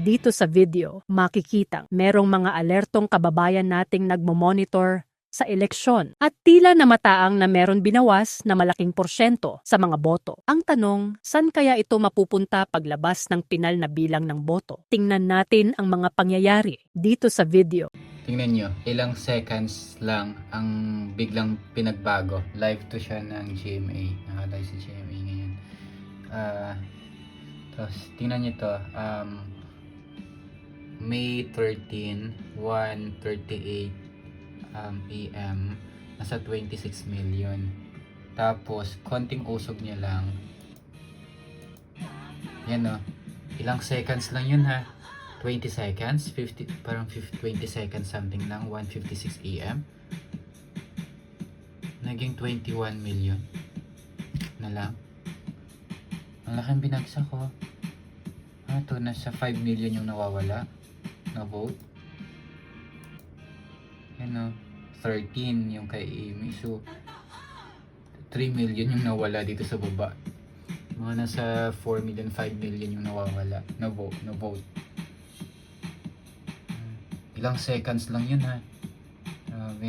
Dito sa video, makikita merong mga alertong kababayan nating nagmo-monitor sa eleksyon at tila namataang na meron binawas na malaking porsyento sa mga boto. Ang tanong, saan kaya ito mapupunta paglabas ng pinal na bilang ng boto? Tingnan natin ang mga pangyayari dito sa video. Tingnan nyo, ilang seconds lang ang biglang pinagbago. Live to siya ng GMA. Naka-live si GMA ngayon. Tapos, tingnan nyo to. May 13, 1:38 AM. Nasa 26 million. Tapos, konting usog niya lang. Yan o. Ilang seconds lang yun ha. 20 seconds, 50, parang 20 seconds something lang, 1:56 AM. Naging 21 million na lang. Ang laking binagsak ko. Ito, nasa 5 million yung nawawala na vote. Yan o, 13 yung kay Amy. So, 3 million yung nawala dito sa baba. Mga nasa 4 million, 5 million yung nawawala na vote. Ilang seconds lang yun ha. Grabe.